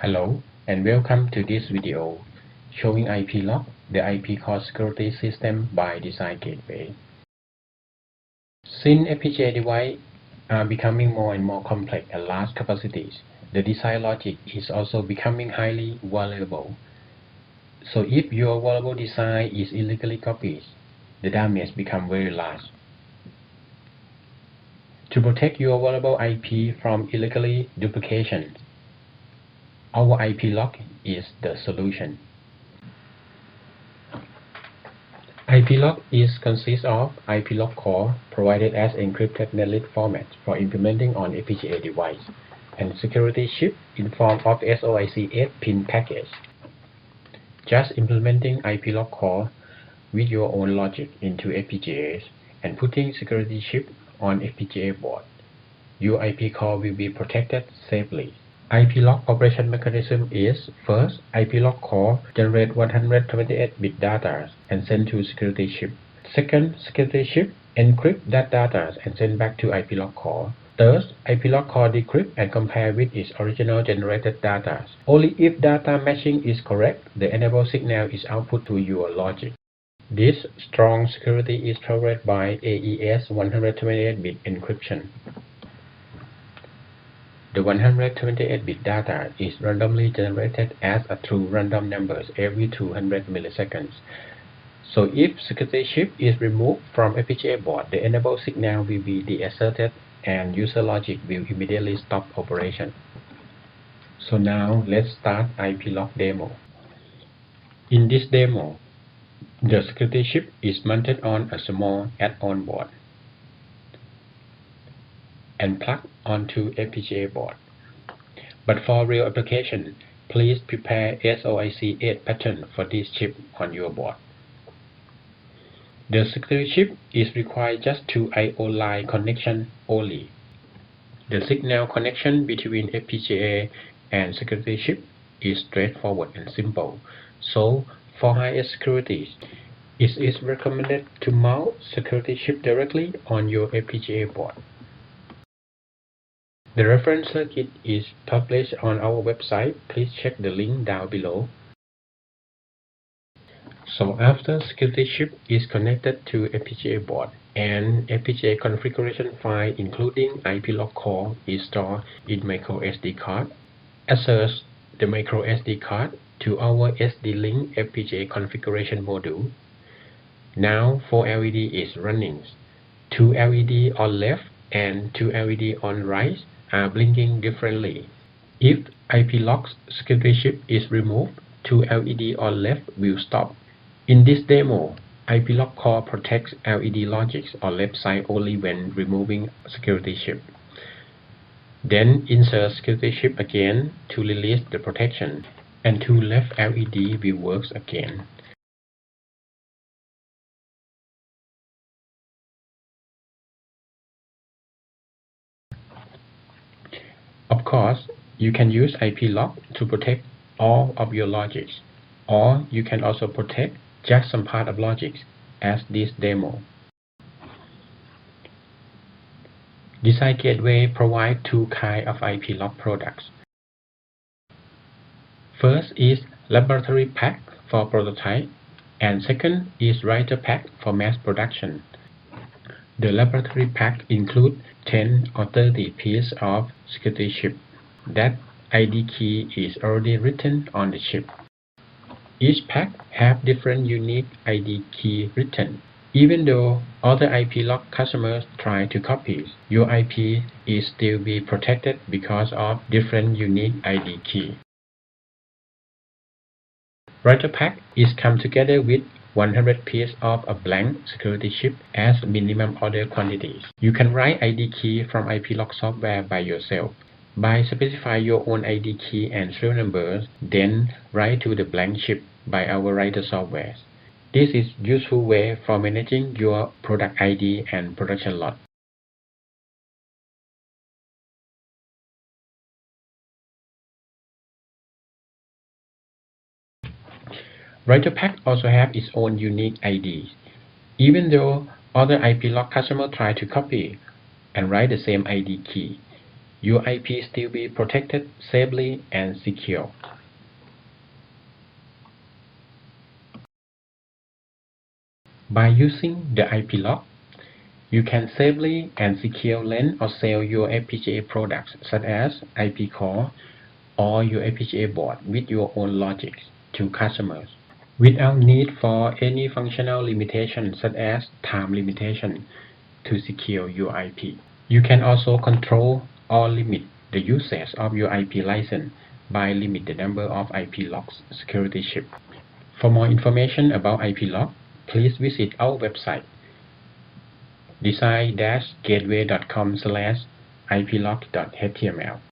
Hello and welcome to this video showing IPLock, the IP core security system by design gateway. Since FPGA devices are becoming more and more complex and large capacities, the design logic is also becoming highly vulnerable. So if your vulnerable design is illegally copied, the damage becomes very large. To protect your vulnerable IP from illegally duplication, our IPLock is the solution. IPLock consists of IPLock core provided as encrypted netlist format for implementing on FPGA device and security chip in form of SOIC 8-pin package. Just implementing IPLock core with your own logic into FPGAs and putting security chip on FPGA board, your IP core will be protected safely. IPLock operation mechanism is: first, IPLock core generate 128-bit data and send to security chip. Second, security chip encrypt that data and send back to IPLock core. Third, IPLock core decrypt and compare with its original generated data. Only if data matching is correct, the enable signal is output to your logic. This strong security is powered by AES 128-bit encryption. The 128-bit data is randomly generated as a true random numbers every 200 milliseconds. So if security chip is removed from FPGA board, the enable signal will be deasserted and user logic will immediately stop operation. So now let's start IPLock demo. In this demo, the security chip is mounted on a small add-on board and plugged onto FPGA board. But for real application, please prepare SOIC 8 pattern for this chip on your board. The security chip is required just to I/O line connection only. The signal connection between FPGA and security chip is straightforward and simple. So for highest security, it is recommended to mount security chip directly on your FPGA board. The reference circuit is published on our website. Please check the link down below. So after security chip is connected to FPGA board and FPGA configuration file including IPLock core is stored in micro SD card, insert the micro SD card to our SD-Link FPGA configuration module. Now 4 LED is running. 2 LED on left and 2 LED on right are blinking differently. If IPLock security chip is removed, 2 LED on left will stop. In this demo, IPLock core protects LED logics on left side only when removing security chip. Then insert security chip again to release the protection, and 2 left LED will work again. Of course, you can use IPLock to protect all of your logics, or you can also protect just some part of logics as this demo. Design Gateway provides 2 kinds of IPLock products. First is laboratory pack for prototype, and second is writer pack for mass production. The laboratory pack includes 10 or 30 pieces of security chip. That ID key is already written on the chip. Each pack have different unique ID key written. Even though other IPLock customers try to copy, your IP is still be protected because of different unique ID key. Writer pack is come together with 100 pieces of a blank security chip as minimum order quantities. You can write ID key from IPLock software by yourself. By specifying your own ID key and serial numbers, then write to the blank chip by our writer software. This is useful way for managing your product ID and production lot. Writer pack also have its own unique IDs. Even though other IPLock customers try to copy and write the same ID key, your IP still be protected safely and secure. By using the IPLock, you can safely and securely lend or sell your FPGA products such as IP core or your FPGA board with your own logic to customers without need for any functional limitation such as time limitation to secure your IP. You can also control or limit the usage of your IP license by limit the number of IPLock security chips. For more information about IPLock, please visit our website design-gateway.com/iplock.html.